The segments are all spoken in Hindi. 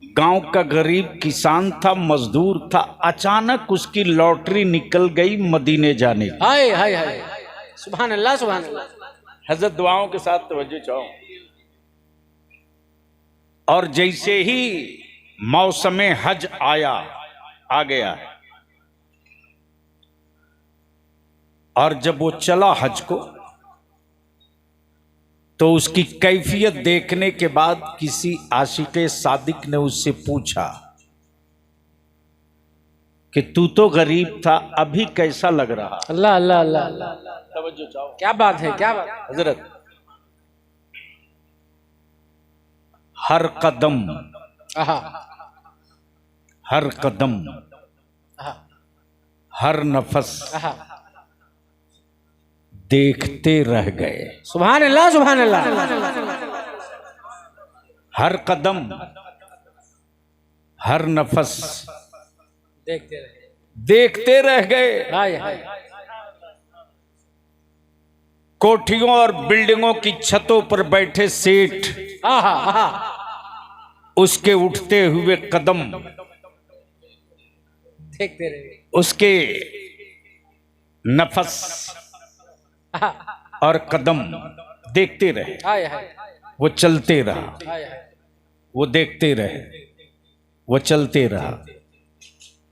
गांव का गरीब किसान था, मजदूर था। अचानक उसकी लॉटरी निकल गई मदीने जाने की। हाय हाय हाय, सुभान अल्लाह सुभान अल्लाह। हजरत दुआओं के साथ तवज्जो चाहो। और जैसे ही मौसम हज आ गया है, और जब वो चला हज को, तो उसकी कैफियत देखने के बाद किसी आशिक़े सादिक ने उससे पूछा कि तू तो गरीब था, अभी कैसा लग रहा। अल्लाह अल्लाह अल्लाह अल्लाह, तवज्जो चाहो। क्या बात है, क्या बात। हजरत, हर कदम हर कदम हर नफस देखते रह गए। सुभान अल्लाह सुभान अल्लाह। हर कदम हर नफस देखते रह गए। हाय हाय। कोठियों और बिल्डिंगों की छतों पर बैठे सेठ उसके उठते हुए कदम देखते रहे, उसके नफस और कदम देखते रहे। हाय हाय, वो चलते रहा, हाय हाय। वो देखते रहे, वो चलते रहा।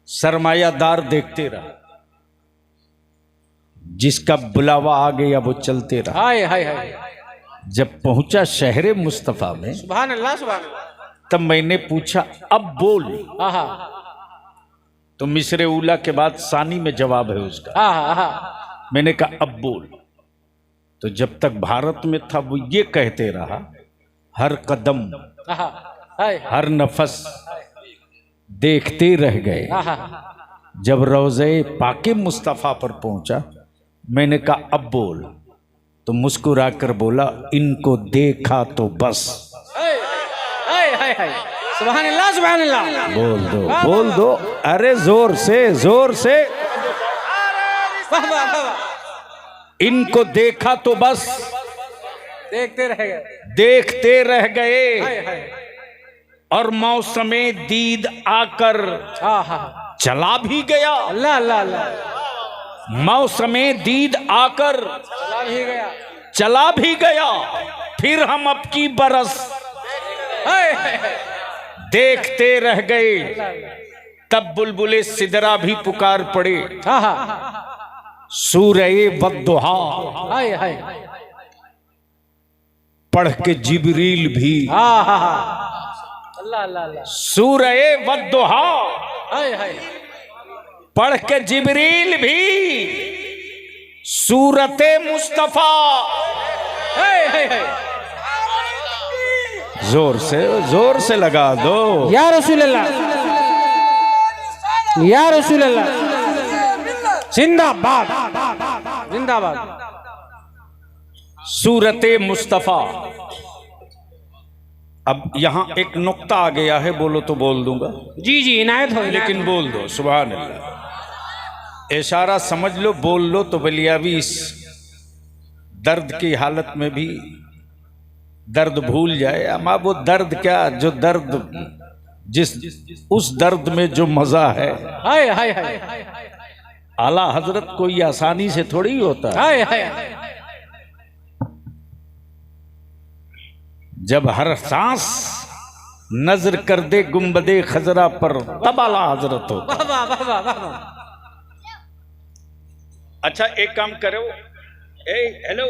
सरमायादार देखते रहा, जिसका बुलावा आ गया वो चलते रहा। हाय हाय हाय। जब पहुंचा शहरे मुस्तफा में, सुभान अल्लाह सुभान अल्लाह। तब मैंने पूछा अब बोल। तो मिसरे उला के बाद सानी में जवाब है उसका। मैंने कहा अब बोल। तो जब तक भारत में था वो ये कहते रहा, हर कदम हर नफस देखते रह गए। जब रोज़े पाके मुस्तफ़ा पर पहुंचा, मैंने कहा अब बोल। तो मुस्कुराकर बोला, इनको देखा तो बस। सुभान अल्लाह सुभान अल्लाह। बोल दो, बोल दो, अरे जोर से, जोर से। इनको देखा तो बस, देखते रह गए, देखते रह गए। और मौसमे दीद आकर चला भी गया। अल्लाह अल्लाह अल्लाह। मौसमे दीद आकर चला भी गया, चला भी गया। फिर हम अब की बरस देखते रह गए। तब बुलबुले सिदरा भी पुकार पड़े, सूरए वद्दुहा पढ़ के जिब्रील भी। अल्लाह अल्लाह अल्लाह। सूरए वद्दुहा पढ़ के जिब्रील भी सूरते मुस्तफा। जोर से लगा दो। या रसूल अल्लाह, या रसूल अल्लाह, जिंदाबाद जिंदाबाद। सूरते मुस्तफा। अब यहां एक नुक्ता आ गया है, बोलो तो बोल दूंगा। जी जी इनायत हो, लेकिन बोल दो। सुभान अल्लाह। इशारा समझ लो, बोल लो तो बलियावी इस दर्द की हालत में भी दर्द भूल जाए। अमा वो दर्द क्या, जो दर्द उस दर्द में जो मजा है। हाय हाय हाय। आला हजरत कोई आसानी से थोड़ी होता है। हाय हाय। जब हर सांस नजर कर दे गुंबदे खजरा पर, तब आला हजरत होता। अच्छा एक काम करो, हेलो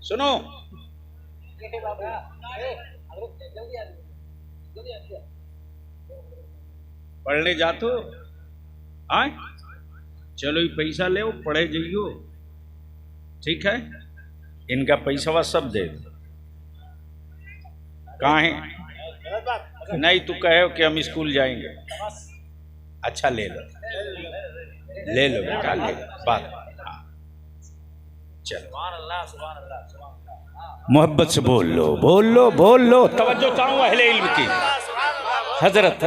सुनो, पढ़ने जातो आए, चलो पैसा ले पढ़े जाइयो, ठीक है। इनका पैसा वा सब दे दो। कहाँ है? नहीं तू कहे कि हम स्कूल जाएंगे। अच्छा ले लो, ले लो बेटा, ले लो। बात चलो, मोहब्बत से बोल लो, बोल लो, बोल लो। तवज्जो चाहूँ अहले इल्म की। हजरत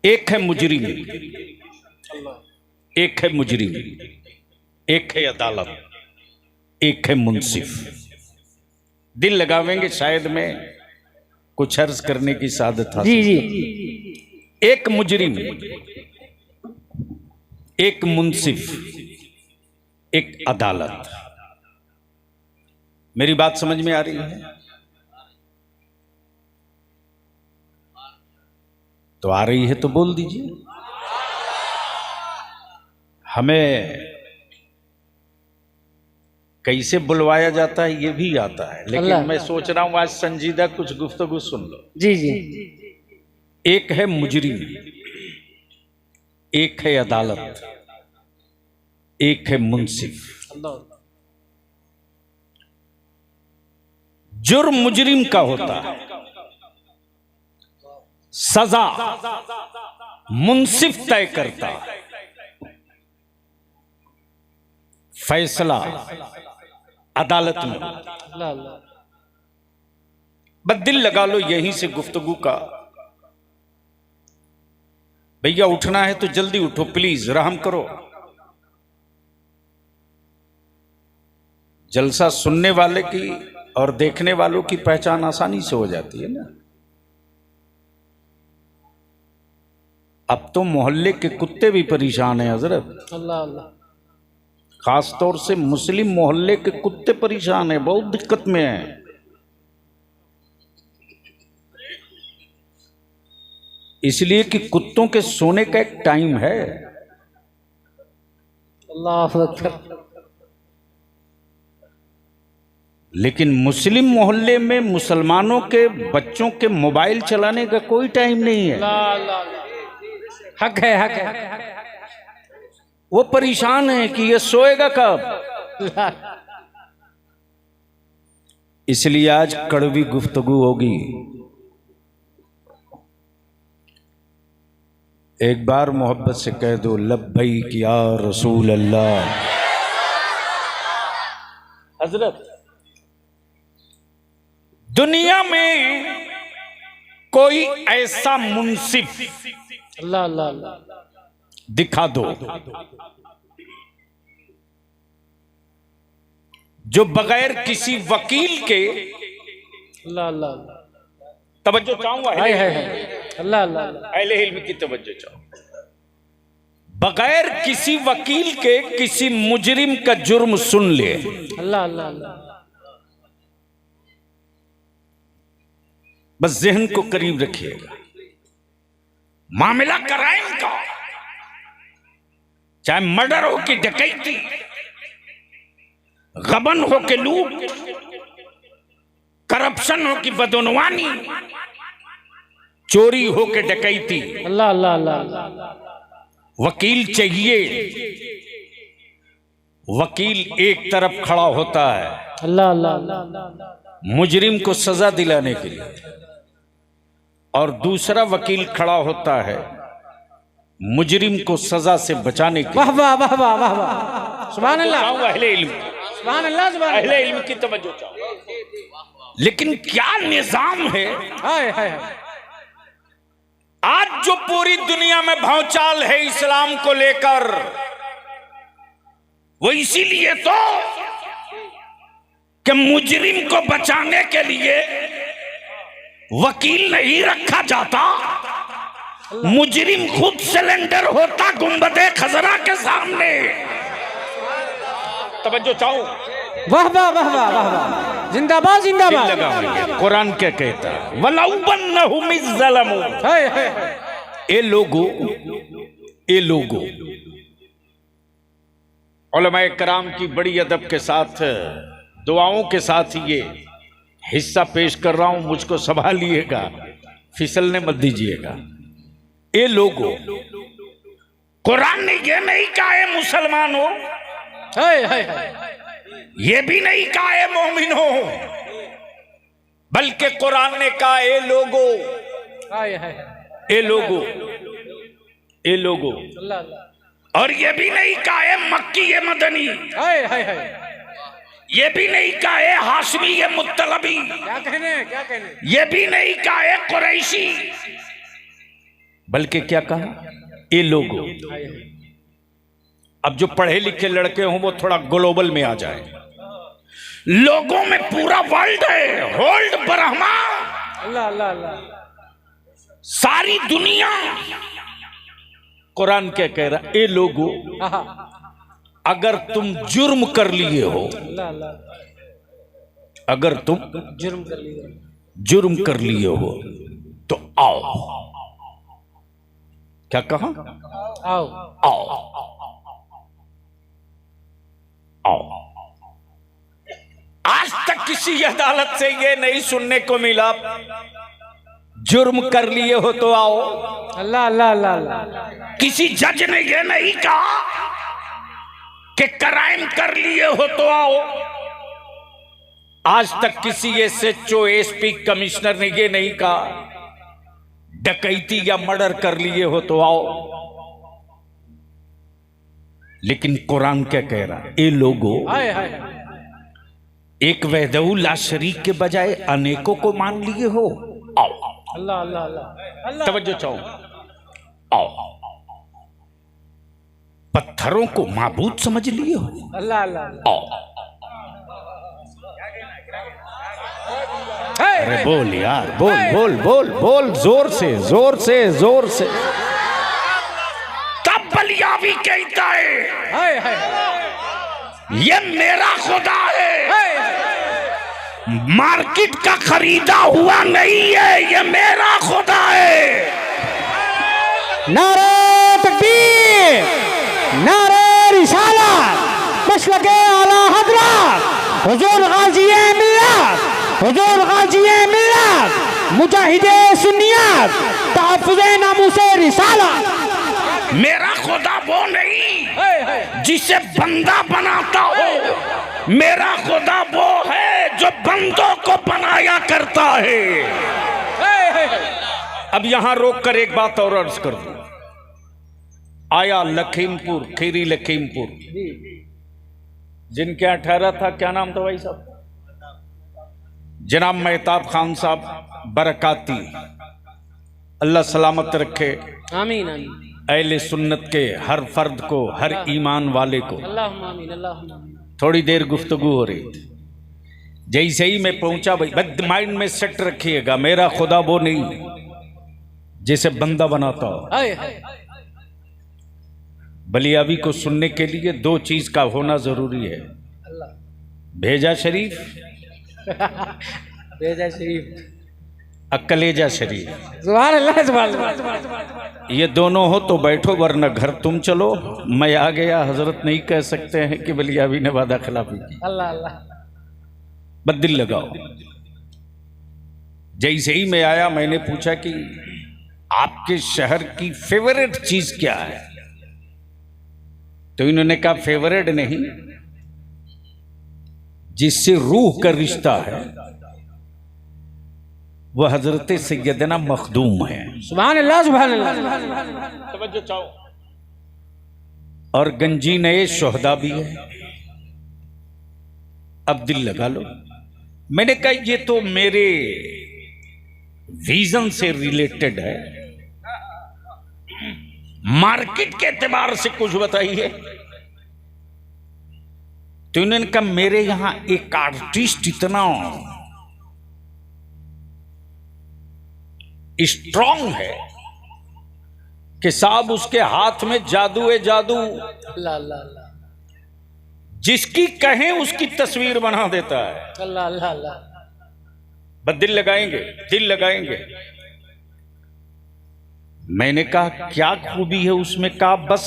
एक है मुजरिम, एक है मुजरिम, एक है अदालत, एक है मुंसिफ। दिल लगावेंगे शायद में कुछ अर्ज करने की सादत जी हासिल। जी एक मुजरिम, एक मुंसिफ, एक अदालत। मेरी बात समझ में आ रही है? तो आ रही है तो बोल दीजिए। हमें कैसे बुलवाया जाता है ये भी आता है, लेकिन अल्लाह। मैं सोच रहा हूं आज संजीदा कुछ गुफ्तगू सुन लो। जी जी एक है मुजरिम, एक है अदालत, एक है मुंसिफ। जुर्म मुजरिम का होता है, सजा मुंसिफ तय करता है, फैसला अदालत में। अल्लाह अल्लाह। बस दिल लगा लो यहीं से गुफ्तगू का। भैया उठना है तो जल्दी उठो, प्लीज रहम करो। जलसा सुनने वाले की और देखने वालों की पहचान आसानी से हो जाती है ना। अब तो मोहल्ले के कुत्ते भी परेशान हैं हजरत। अल्लाह अल्लाह। खास तौर से मुस्लिम मोहल्ले के कुत्ते परेशान हैं, बहुत दिक्कत में हैं। इसलिए कि कुत्तों के सोने का एक टाइम है। अल्लाह अकबर। लेकिन मुस्लिम मोहल्ले में मुसलमानों के बच्चों के मोबाइल चलाने का कोई टाइम नहीं है। अल्लाह अल्लाह। हक है हक है। वो परेशान है कि ये सोएगा कब। इसलिए आज कड़वी गुफ्तगू होगी। एक बार मोहब्बत से कह दो लब्बैक या रसूल अल्लाह। हजरत दुनिया में कोई ऐसा मुंसिफ अल्लाह अल्लाह अल्लाह। दिखा दो जो बगैर किसी वकील के, अल्लाह अल्लाह अल्लाह। तवज्जो चाहूंगा, हाय हाय हाय। अल्लाह अल्लाह अल्लाह। अहले इल्म की तवज्जो चाहूंगा, बगैर किसी वकील के किसी मुजरिम का जुर्म सुन ले। अल्लाह अल्लाह अल्लाह। बस जहन को करीब रखिएगा। मामला क्राइम का, चाहे मर्डर हो कि डकैती, गबन हो कि लूट, करप्शन हो कि बदनवानी, चोरी हो कि डकैती, अल्लाह अल्लाह अल्लाह। वकील चाहिए। वकील एक तरफ खड़ा होता है अल्लाह अल्लाह अल्लाह। मुजरिम को सजा दिलाने के लिए, और दूसरा वकील खड़ा होता है मुजरिम को सजा से बचाने के लिए। वाह वाह वाह वाह वाह वाह। सुभान अल्लाह। अहले इल्म, सुभान अल्लाह सुभान अल्लाह। अहले इल्म की तवज्जो चाहो। लेकिन क्या निजाम है हाय हाय हाय। आज जो पूरी दुनिया में भौचाल है इस्लाम को लेकर, वो इसीलिए तो कि मुजरिम को बचाने के लिए वकील नहीं रखा जाता, मुजरिम खुद सिलेंडर होता गुंबदे खजरा के सामने। तवज्जो चाहो। वाह वाह वाह वाह वाह वाह। जिंदाबाद जिंदाबाद। कुरान क्या कहता है, वलौबन्नहुम इज़्ज़लमू। हाय हाय हाय। ए लोगो, ए लोगो, उलमाए कराम की बड़ी अदब के साथ, दुआओं के साथ ये हिस्सा पेश कर रहा हूं, मुझको संभालिएगा, फिसलने मत दीजिएगा। ए लोगो, कुरान ने ये नहीं कहा है मुसलमान हो, हाय हाय हाय। ये भी नहीं कहा है मोमिन हो, बल्कि कुरान ने कहा ए लोगो, हाय हाय हाय। ए लोगो, ए लोगो। अल्लाह अल्लाह। और ये भी नहीं कहा है मक्की ये मदनी, हाय हाय हाय। ये भी नहीं कहा है हाशमी ये मुत्तलबी, क्या कहने क्या कहने। ये भी नहीं कहा है कुरैशी, बल्कि क्या कहा, ए लोगो। अब जो पढ़े लिखे लड़के हों वो थोड़ा ग्लोबल में आ जाए। लोगों में पूरा वर्ल्ड है, होल्ड ब्रह्मा, अल्लाह अल्लाह अल्लाह। सारी दुनिया। कुरान क्या कह रहा, ए लोगों अगर तुम जुर्म कर लिए हो, अल्लाह अल्लाह। अगर तुम जुर्म कर लिए, जुर्म कर लिए हो तो आओ। क्या कहा? आओ आओ आओ। आज तक किसी अदालत से ये नहीं सुनने को मिला जुर्म कर लिए हो तो आओ। अल्लाह अल्लाह अल्लाह अल्लाह। किसी जज ने ये नहीं कहा कि क्राइम कर लिए हो तो आओ। आज तक किसी SHO SP कमिश्नर ने ये नहीं कहा डकैती या मर्डर कर लिए हो तो आओ। लेकिन कुरान क्या कह रहा, ए लोगो हाय हाय। एक वहदहू ला शरीक के बजाय अनेकों को मान लिए हो, आओ। अल्लाह अल्लाह अल्लाह अल्लाह। तवज्जो चाहो, आओ। पत्थरों को माबूद समझ लिए हो, अल्लाह अल्लाह। आओ। अरे बोल यार, बोल बोल बोल बोल, जोर से जोर से जोर से। तब बलियावी कहता है हाय हाय ये मेरा खुदा है, हाय। मार्केट का खरीदा हुआ नहीं है, ये मेरा खुदा है। नारे तकबीर, नारे रिसालत, मसलके आला हजरत हुजूर गाज़ी-ए मिल्लत, हुजूर गाज़ी-ए मिल्लत, मुजाहिदे सुन्नियत, तहफ़्फ़ुज़े नामूसे रिसालत। मेरा खुदा वो नहीं जिसे बंदा बनाता हो, मेरा खुदा वो है जो बंदों को बनाया करता है। अब यहां रोक कर एक बात और अर्ज कर दूं। आया लखीमपुर, खीरी लखीमपुर, जिनके यहाँ ठहरा था, क्या नाम था भाई साहब? जनाब मेहताब खान साहब बरकाती, अल्लाह सलामत रखे। आमीन आमीन। अहले सुन्नत के हर फर्द को, हर ईमान वाले को। अल्लाहुम्मा आमीन अल्लाहुम्मा आमीन। थोड़ी देर गुफ्तगू हो रही थी, जैसे ही मैं पहुंचा, भाई बद माइंड में सेट रखिएगा, मेरा खुदा वो नहीं जिसे बंदा बनाता हो। हाय हाय। बलियावी को सुनने के लिए दो चीज का होना जरूरी है, अल्लाह। भेजा शरीफ, भेजा शरीफ, अकलेजा शरीफ। सुभान अल्लाह सुभान अल्लाह। ये दोनों हो तो बैठो, वरना घर तुम चलो। मैं आ गया, हजरत नहीं कह सकते हैं कि बलियावी ने वादा खिलाफी की। अल्लाह अल्लाह। बद्दिल लगाओ। जैसे ही मैं आया, मैंने पूछा कि आपके शहर की फेवरेट चीज क्या है, तो इन्होंने कहा फेवरेट नहीं, जिससे रूह का रिश्ता है वह हजरत सैयदना मखदूम है। सुभान अल्लाह सुभान अल्लाह। तवज्जो चाहो। और गंजी नए शोहदा भी है। अब दिल लगा लो। मैंने कहा ये तो मेरे विजन से रिलेटेड है, मार्केट के एतबार से कुछ बताइए। तो इन्होंने कहा मेरे यहां एक आर्टिस्ट इतना स्ट्रांग है कि साहब उसके हाथ में जादू है, जादू। अल्लाह अल्लाह अल्लाह। जिसकी कहें उसकी तस्वीर बना देता है। अल्लाह अल्लाह अल्लाह। बस दिल लगाएंगे, दिल लगाएंगे। मैंने कहा क्या खूबी है उसमें? कहा बस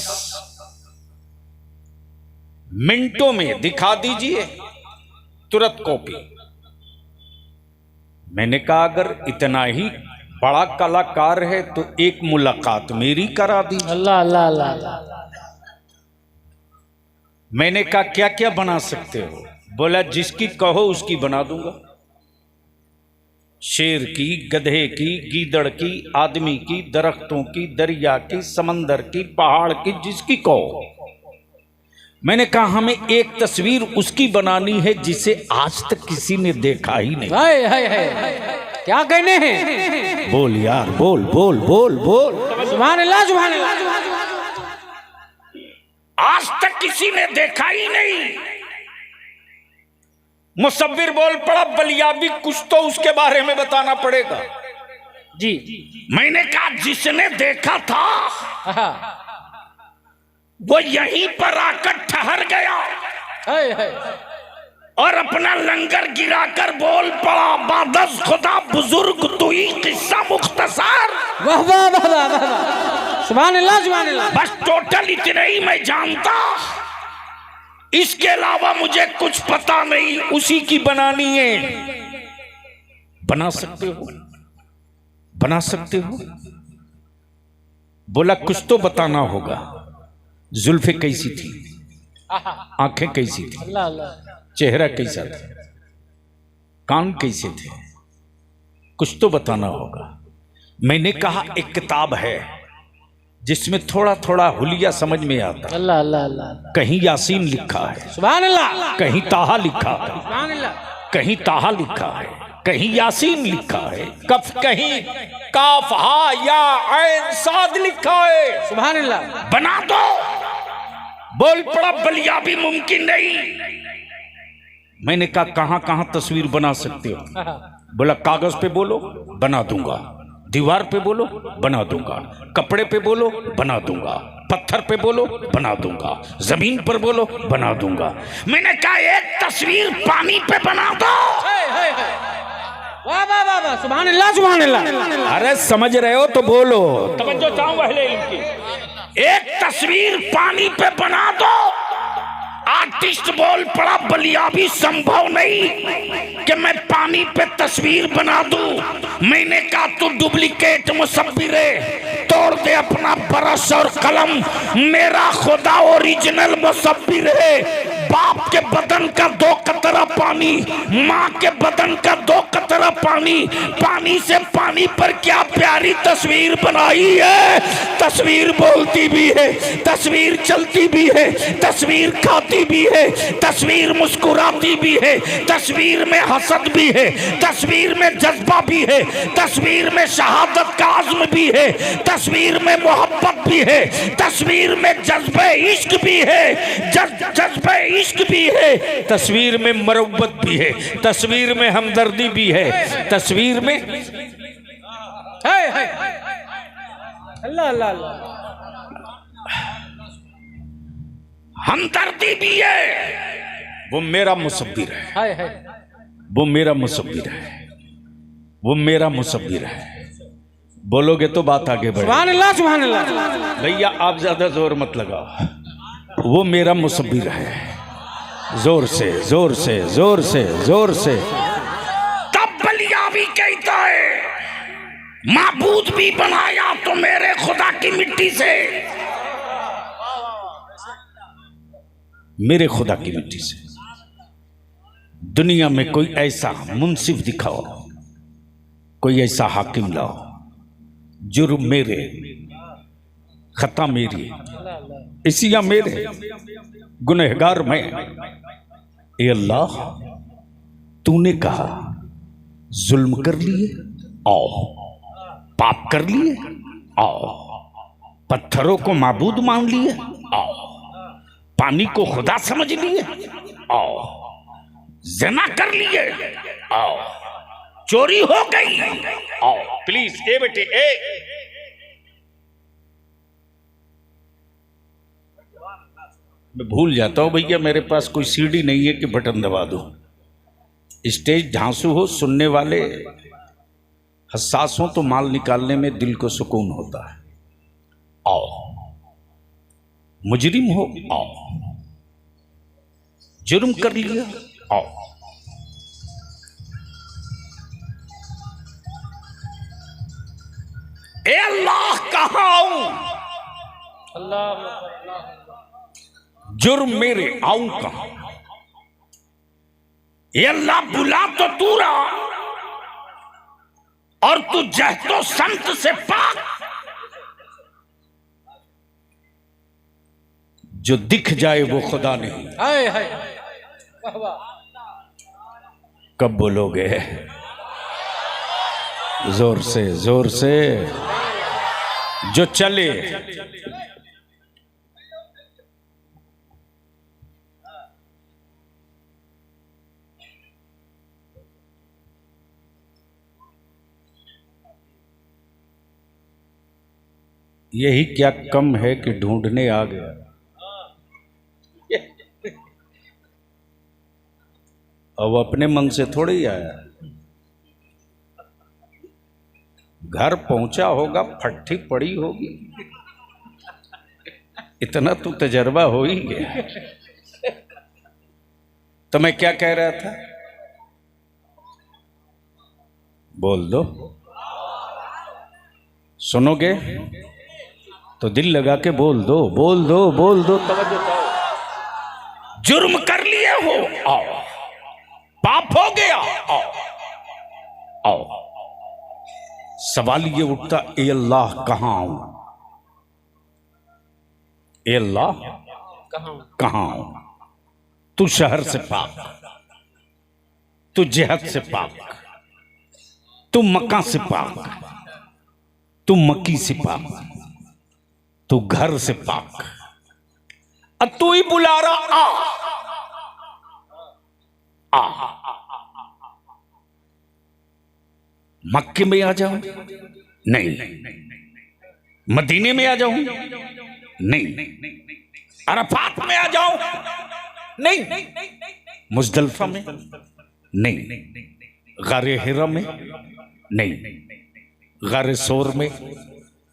मिनटों में दिखा दीजिए, तुरंत कॉपी। मैंने कहा अगर इतना ही बड़ा कलाकार है तो एक मुलाकात मेरी करा दीजिए। अल्लाह अल्लाह अल्लाह। मैंने कहा क्या क्या बना सकते हो? बोला जिसकी कहो उसकी बना दूंगा। शेर की, गधे की, गीदड़ की, आदमी की, दरख्तों की, दरिया की, समंदर की, पहाड़ की, जिसकी कहो। मैंने कहा हमें एक तस्वीर उसकी बनानी है जिसे आज तक किसी ने देखा ही नहीं। हाय हाय हाय। क्या कहने हैं? बोल यार, बोल बोल बोल बोल। सुभान अल्लाह सुभान अल्लाह। आज तक किसी ने देखा ही नहीं। मुसव्विर बोल पड़ा बलियाबी, कुछ तो उसके बारे में बताना पड़ेगा। जी मैंने कहा जिसने देखा था वो यहीं पर आकर ठहर गया और अपना लंगर गिराकर बोल पड़ा बादस खुदा बुजुर्ग तुई किस्सा मुख्तसर। वाह वाह वाह वाह वाह, सुभान अल्लाह सुभान अल्लाह। बस टोटल इतना ही मैं जानता, इसके अलावा मुझे कुछ पता नहीं। उसी की बनानी है। बना सकते हो, बना सकते हो। बोला कुछ तो बताना होगा। जुल्फे कैसी थी, आंखें कैसी थी, अल्लाह अल्लाह, चेहरा कैसा था, कान कैसे थे, कुछ तो बताना होगा। मैंने कहा एक किताब है जिसमें थोड़ा थोड़ा हुलिया समझ में आता है। अल्लाह अल्लाह अल्लाह, कहीं यासीन लिखा है, सुभान अल्लाह, कहीं ताहा लिखा है, सुभान अल्लाह, कहीं ताहा लिखा है, कहीं यासीन लिखा है, कहीं काफ हा या ऐन साद लिखा है। सुभान अल्लाह। बना दो। बोल पड़ा बलियाबी मुमकिन नहीं। मैंने कहा कहां कहां तस्वीर बना सकते हो? बोला कागज पे बोलो बना दूंगा, दीवार पे बोलो बना दूंगा, कपड़े पे बोलो बना दूंगा, पत्थर पे बोलो बना दूंगा, जमीन पर बोलो बना दूंगा। मैंने कहा एक तस्वीर पानी पे बना दो। वाह वाह वाह वाह, सुभान अल्लाह सुभान अल्लाह। अरे समझ रहे हो तो बोलो, तवज्जो चाहूं पहले इनकी। एक तस्वीर पानी पे बना दो। आर्टिस्ट बोल पड़ा बलियाबी संभव नहीं कि मैं पानी पे तस्वीर बना दूं। मैंने कहा तू डुप्लीकेट मुसव्विर है, तोड़ दे अपना ब्रश और कलम। मेरा खुदा ओरिजिनल मुसव्विर है। बाप के बदन का 2 कतरा पानी, माँ के बदन का 2 कतरा पानी, पानी से पानी पर क्या प्यारी तस्वीर बनाई है। तस्वीर बोलती भी है, तस्वीर चलती भी है, तस्वीर खाती भी है, तस्वीर मुस्कुराती भी है, तस्वीर में हसद भी है, तस्वीर में जज्बा भी है, तस्वीर में शहादत का आज़्म भी है, तस्वीर में मोहब्बत भी है, तस्वीर में जज्बे इश्क भी है, जज्बे इश्क भी है, तस्वीर में मरब्बत भी है, तस्वीर में हमदर्दी भी है, तस्वीर में अल्लाह अल्लाह अल्लाह, हमदर्दी भी है। वो मेरा मुसव्विर है, वो मेरा मुसव्विर है, वो मेरा मुसव्विर है। बोलोगे तो बात आगे बढ़े। सुभान अल्लाह सुभान अल्लाह। भैया आप ज्यादा जोर मत लगाओ। वो मेरा मुसव्विर है। जोर से जोर से जोर से जोर से। तब बलियाबी कहता है माबूद भी बनाया तो मेरे खुदा की मिट्टी से, मेरे खुदा की मिट्टी से। दुनिया में कोई ऐसा मुंसिफ दिखाओ, कोई ऐसा हाकिम लाओ, जुर्म मेरे, खता मेरी, इसिया मेरे, गुनहगार मैं। ए अल्लाह तूने कहा जुल्म कर लिए, आओ। पाप कर लिए, आओ। पत्थरों को माबूद मान लिए, आओ। पानी को खुदा समझ लिए, आओ। ज़िना कर लिए, आओ। चोरी हो गई, आओ। प्लीज ए बेटे ए, मैं भूल जाता हूं भैया, मेरे पास कोई सीडी नहीं है कि बटन दबा दूं। स्टेज ढांसू हो, सुनने वाले हसास हो तो माल निकालने में दिल को सुकून होता है। आओ। मुजरिम हो, आओ। जुर्म कर लिया, आओ। ए अल्लाह कहां आऊं? जुर्म मेरे, आऊं कहां? ए अल्लाह बुला तो तू रहा और तू जहतो संत से पाक। जो दिख जाए वो खुदा नहीं। हाय हाय, वाह वाह। कब बोलोगे? जोर से जोर से। जो चले यही क्या कम है कि ढूंढने आ गया। अब अपने मन से थोड़ी ही आया, घर पहुंचा होगा, फट्टी पड़ी होगी, इतना तो तजर्बा हो ही गया। तो मैं क्या कह रहा था, बोल दो, सुनोगे तो दिल लगा के बोल दो, बोल दो, बोल दो। जुर्म कर लिए हो, आओ। पाप हो गया, आओ आओ। सवाल ये उठता, ए अल्लाह कहां आऊं, ए अल्लाह कहां आऊं। तू शहर से पाक, तू जिहद से पाक, तू मक्का से पाक, तू मक्की से पाक, तू घर से पाक। अब तू ही बुला रहा, आ मक्के में आ जाऊं, नहीं। मदीने में आ जाऊं, नहीं। अरफात में आ जाऊं, नहीं। मुजदलिफा में, नहीं। गारे हिरा में, नहीं। गारे सोर में,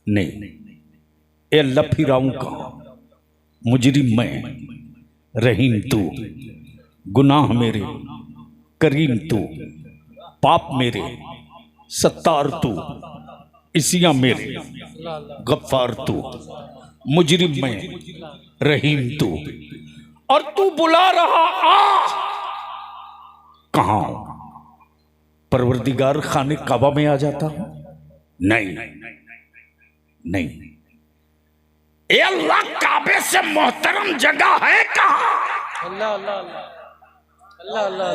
नहीं। ए अल्लाह फिर आऊं कहां, मुजरिम मैं, रहीम तू, गुनाह मेरे करीम तू, पाप मेरे सत्तार तू, इसियां मेरे गफ्फार तू, मुजरिम मैं, रहीम तू। और तू बुला रहा, आ कहां, परवरदिगार खाने काबा में आ जाता हूं, नहीं नहीं। ए अल्लाह, काबे से मोहतरम जगह है कहां। अल्लाह अल्लाह अल्लाह अल्लाह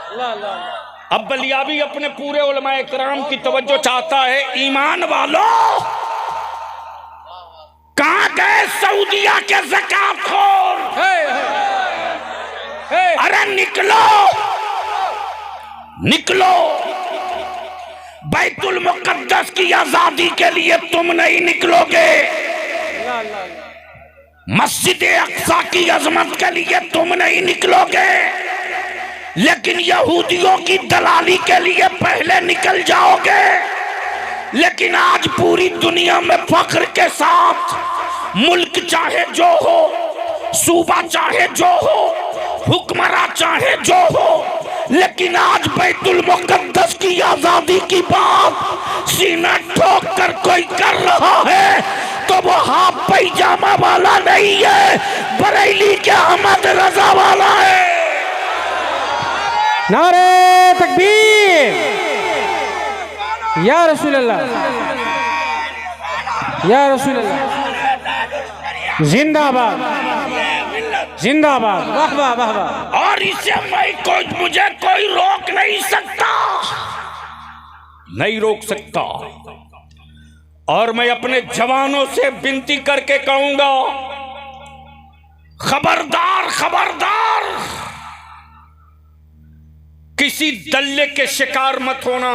अल्लाह अल्लाह। अब बलियाबी अपने पूरे उलमाए किराम की तवज्जो चाहता है। ईमान वालों, कहां गए सऊदिया के ज़कातखोर। अरे निकलो, निकलो। बैतुल मुकद्दस की आजादी के लिए तुम नहीं निकलोगे, मस्जिद अक्सा की अजमत के लिए तुम नहीं निकलोगे, लेकिन यहूदियों की दलाली के लिए पहले निकल जाओगे। लेकिन आज पूरी दुनिया में फख्र के साथ, मुल्क चाहे जो हो, सूबा चाहे जो हो, हुक्मरान चाहे जो हो, लेकिन आज बैतुल मुकद्दस की आजादी की बात सीना ठोक कर कोई कर रहा है तो वो हाफ पैजामा वाला नहीं है, बरेली के अहमद रजा वाला है। नारे तकबीर, या रसूल अल्लाह, या रसूल अल्लाह, जिंदाबाद जिंदाबाद, वाह वाह वाह वाह। और इसे मुझे कोई रोक नहीं सकता, नहीं रोक सकता। और मैं अपने जवानों से विनती करके कहूंगा, खबरदार खबरदार, किसी दल्ले के शिकार मत होना।